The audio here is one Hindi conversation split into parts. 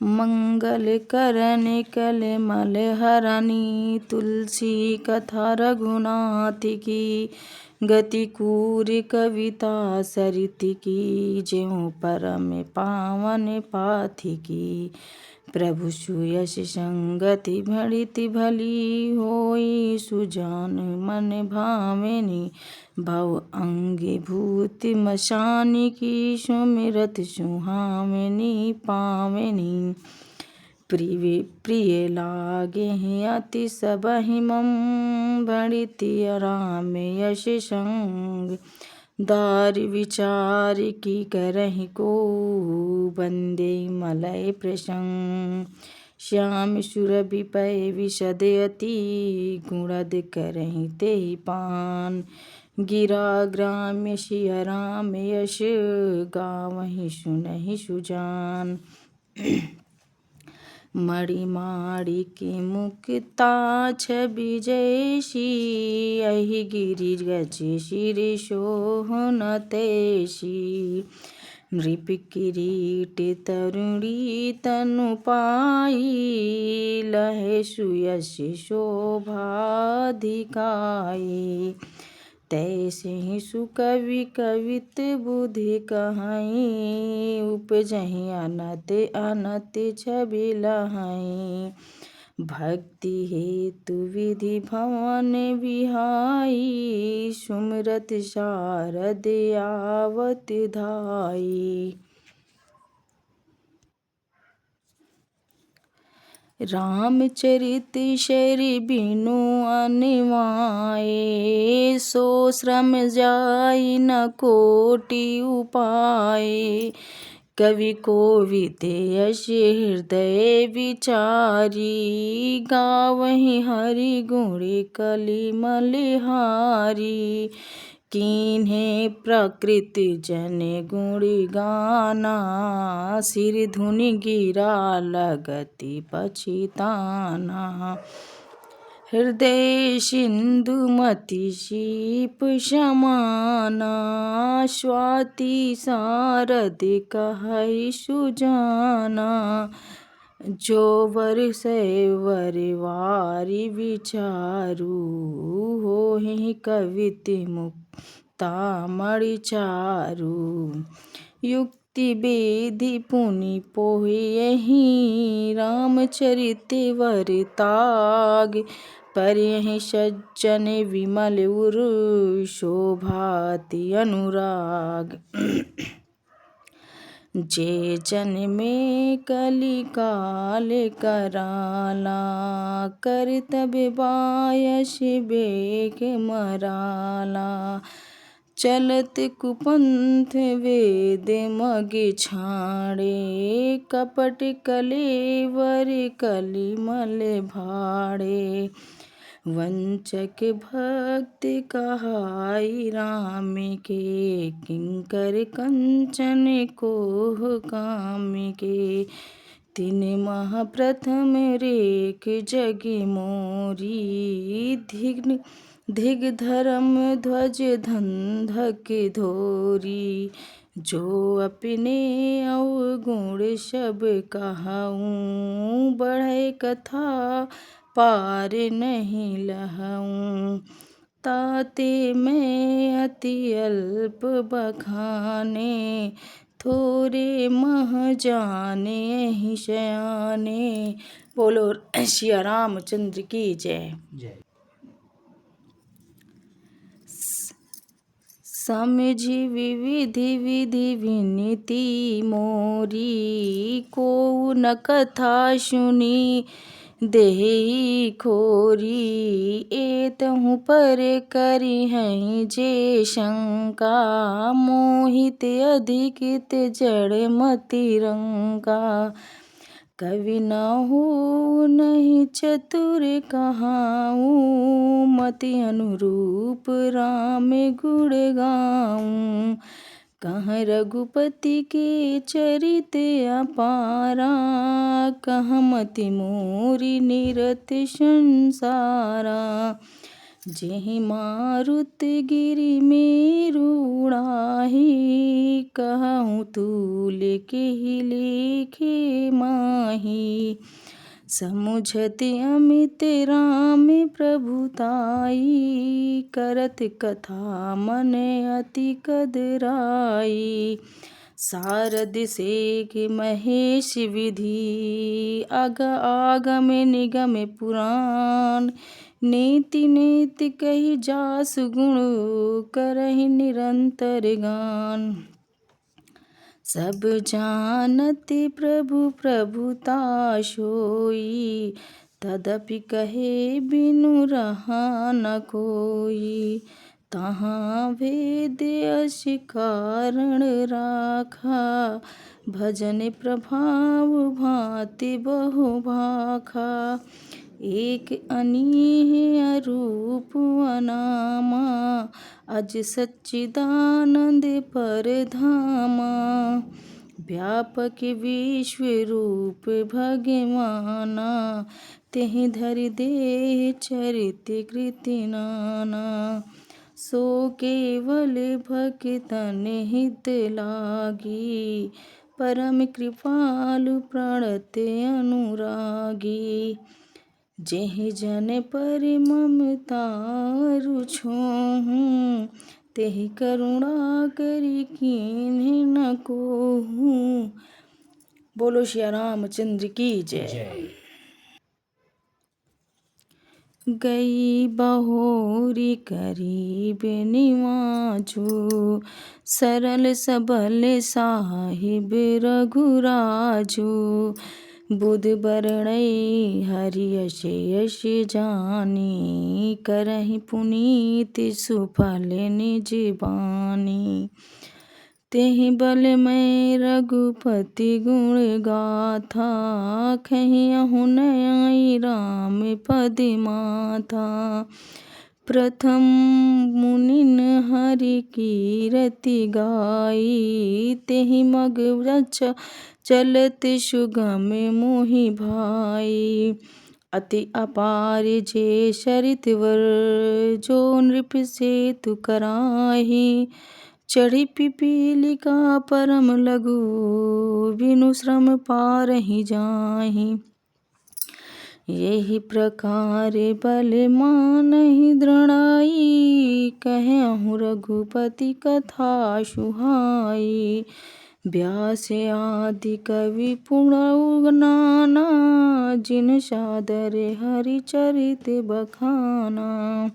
मंगल करन कल मल हरणी, तुलसी कथा रघुनाथ की। गति कूर कविता सरित की, ज्यों परम पावन पाथी की। प्रभु सुयश संगति भणिति भली, होई सुजान मन भामिनी। भव अंगीभूत मशानी की, सुमिरत सुहामिनी पामिनी। प्रिय लागे अति सबहि मम, भणिति राम यश संग। दार विचार की करहि को, बंदे मलय प्रसंग। श्याम सुरभि पै विशद अति, गुणद करहि तेहि पान। गिरा ग्राम्य सिय राम यश, गावहि सुनहि सुजान। मणि माणिक मुक्ता छवि जैसी, अहि गिरि गज सिर शोभन तैसी। नृप किरीट तरुणी तनु पाई, लहे सुयश शोभा धिकाई। तैसे ही सुकवि कवित बुद्धि कहाई, उपजहि अनत अनत छवि लहाई। भक्ति हेतु विधि भवन बिहाई, सुमिरत शारद आवत धाई। रामचरित शरि बिनु अनवाए, सो श्रम जाई न कोटि उपाय। कवि कोविद यश हृदय विचारी, गावहि हरि गुण कलि मलिहारी। कीन्हे प्रकृत जन गुण गाना, सिर धुनि गिरा लगति पछिताना। हृदय सिंधु मति सीप समाना, स्वाति सारद कहै सुजाना। जो वर सै वर वारि विचारु, होहि कवित मुक्ता मणि चारु। युक्ति विधि पुनि पोयहि, रामचरित वर ताग। परहि सज्जन विमल उर, शोभाति अनुराग। जे जन में कलि काल कराला, करतब बायस बेग मराला। चलत कुपंथ वेद मग छाड़े, कपट कलेवर कलि मल भाड़े। वंचक भक्त कहाई राम के, किंकर कंचन कोह काम के। तीन मह प्रथम रेख जग मोरी, धिग धर्म ध्वज धंधक धोरी। जो अपने अवगुण सब कहाऊं, बढ़ै कथा पार नहीं लहाऊं। ताते मैं अति अल्प बखाने, थोरे मह जाने एहि सयाने। बोलो सिया रामचंद्र की जय। समझि विविधि विधि विनीति मोरी, को न कथा सुनी देहि खोरी। एतहु पर करिहै जे शंका, मोहित अधिक जड़ मति रंका। कवि न हो नहीं चतुर कहाऊं, मति अनुरूप राम गुण गाऊं। कहाँ रघुपति के चरित अपारा, कहाँ मति मोरी निरत संसारा। जेहि मारुत गिरि मेरु उड़ाही, कहूँ तू लेके ही लेखे माही। समुझति अमित राम प्रभुताई, करत कथा मन अति कदराई। सारद सेठ महेश विधि, आगम निगम पुराण। नीति नीति कही जास गुण, करहि निरंतर गान। सब जानति प्रभु प्रभुता सोई, तदपि कहे बिनु रहा न कोई। तहाँ भेद अस कारण राखा, भजन प्रभाव भांति बहु भाखा। एक अनीह अरूप अनामा, अज सच्चिदानंद परधामा। व्यापक विश्व रूप भगवाना, तेहि धरि देह चरित कृति नाना। सो केवल भक्तन हित लागी, परम कृपालु प्रणत अनुरागी। जेहि जन पर ममता रुछोहूँ, तेहि करुणा करि कीन्ह न कोहूँ। बोलो श्री रामचंद्र की जय। गई बहोरी करीब निवाजो, सरल सबल साहिब रघुराजो। बुध बरणई हरि यश यश जानी, करहि पुनीत सुफल निज बानी। तेहि बल मैं रघुपति गुण गाथा, खहियहु न आई राम पद माथा। प्रथम मुनिन हरि कीरति गाई, तेहि मग चलत सुगम मोहि भाई। अति अपार जे सरित वर, जो नृप सेतु कराही। चढ़ी पिपीलिका परम लघु, बिनु श्रम पारहि जाहि। यही प्रकार बल मानहि दृढ़ाई, कहहु रघुपति कथा सुहाई। व्यास आदि कवि पुरऊ नाना, जिन सादर हरि चरित बखाना।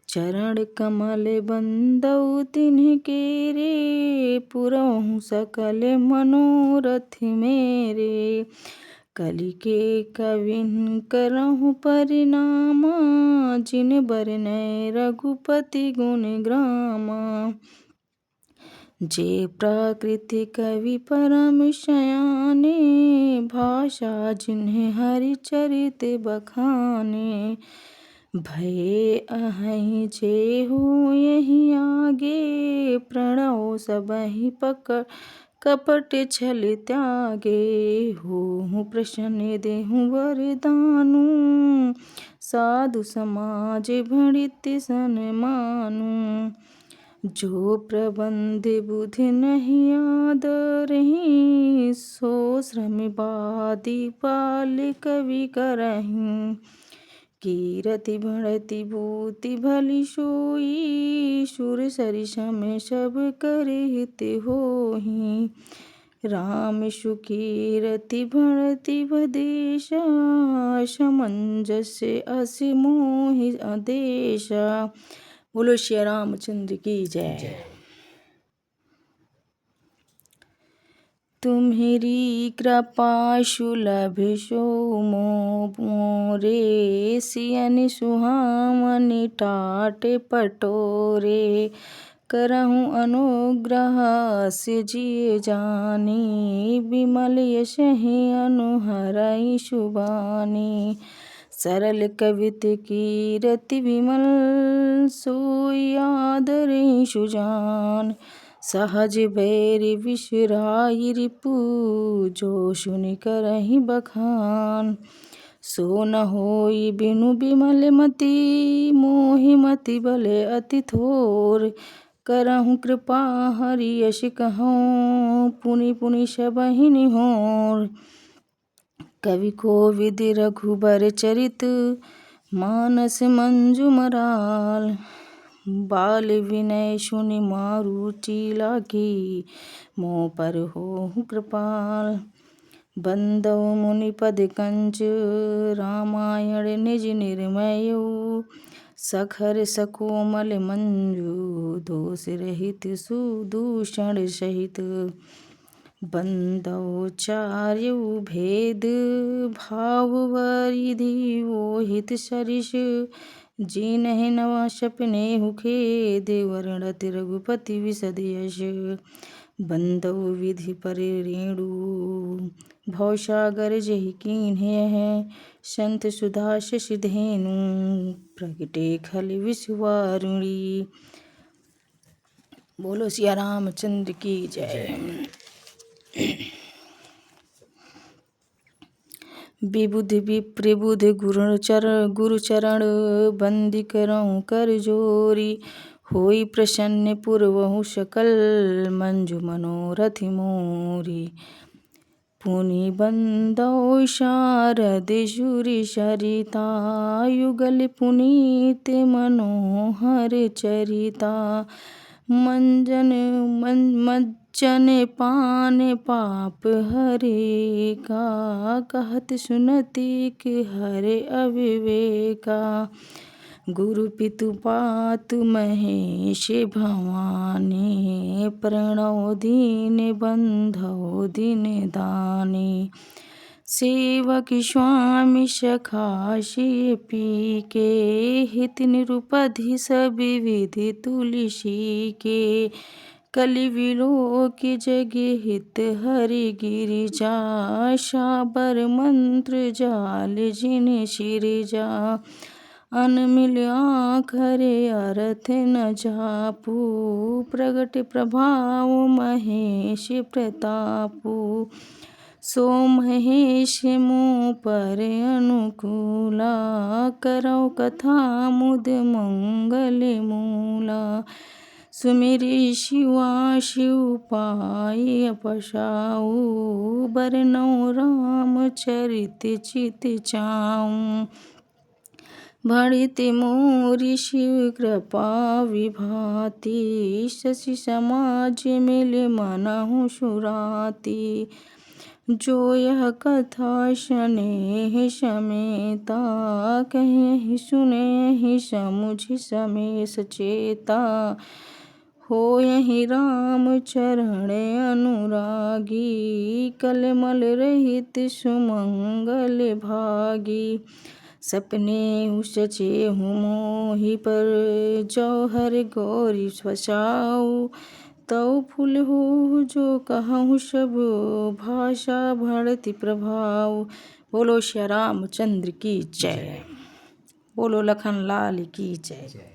चरण कमल बंदउ तिन्ह रे, पुरहु सकल मनोरथ मेरे। कलि के कविन करहु परिनामा, जिन बरनय रघुपति गुण ग्रामा। जे प्राकृत कवि परम सयाने, भाषा जिन्ह हरि चरित बखाने। भये अहै जेहु यहि आगे, प्रणव सबहि कपट छल त्यागे। होहु प्रसन्न देहु वरदानु, साधु समाज भणित सन्मानु। जो प्रबंध बुधि नहीं आदरहि, सो श्रम बादि पाल कवि करहि। कीरति भणति भूति भली सोई, सुर सरि सम सब कर हित होहि। राम सुकीरति भणति भदेशा, समंजस अस मोहि आदेशा। बोलो श्री रामचंद्र की जय। तुम्हारी कृपा सुलभ सो मोरे, सियन सुहावन टाट पटोरे। करहु अनुग्रह अस जिय जानी, विमल यशहि अनुहरइ सुबानी। सरल कवित कीरति विमल, सोई आदरहि सुजान। सहज बैर विसराई रिपु, जो सुनि करहि बखान। सो न होई बिनु विमल मति, मोहि मति बल अति थोर। करहु कृपा हरि यश कहूँ, पुनि पुनि सबहि निहोर। कवि कोविद रघुबर चरित, मानस मंजुमराल। बाल विनय सुनि मारुति लागी, मोह पर होहु कृपाल। बंदौ मुनिपद कंच, रामायण निज निर्मयु। सखर सकोमल मंजु, दोष रहित सुदूषण सहित। बंदौ चार्यु भेद, भाव वरिधि ओहित सरिस। जिनहि नवा सपनेहु खेद, वर्णत रघुपति विशद यश। बंदौ विधि पर रेणु, भवसागर जहि कीन्हे। संत सुधा शशि धेनु, प्रगटे खल विषवारुणी। बोलो सिया रामचंद्र की जय। विबुध विप्रबुध गुरु चरण, बंदी करऊँ कर जोरी। होई प्रसन्न पुरवहु सकल, मंजु मनोरथ मोरी। पुनि बंदौ शारद सुरि सरिता, युगल पुनीत मनोहर चरिता। मज्जन पान पाप हरे का, कहत सुनत हरे अविवेका। गुरु पितु पातु महेश भवानी, प्रणौ दीन बंधौ दिन दानी। सेवक स्वामी सखा सिय पी के, हित निरुपधि सब विधि तुलसी के। कलि विलोक जग हित हरि गिरिजा, साबर मंत्र जाल जिन सिरजा। अनमिल आखरे अर्थ न जापू, प्रगट प्रभाव महेश प्रतापू। सो महेश मुँह पर अनुकूला, करौ कथा मुद मंगल मूला। सुमिरि शिवा शिव पाई पसाऊ, बरनउँ राम चरित चित चाऊँ। भणित मोरि शिव कृपा विभाति, शशि समाज मिल मनहु सुराति। जो यह कथा स्नेह समेता, कहिहि सुनहि समुझ समेश चेता। होयहि राम चरण अनुरागी, कलमल रहित सुमंगल भागी। सपनेहु सचेहु मोहि पर, जो हर गौरी बसाऊ। तौ फूल हो जो कहूँ सब, भाषा भरति प्रभाव। बोलो श्री रामचंद्र की जय। बोलो लखन लाल की जय।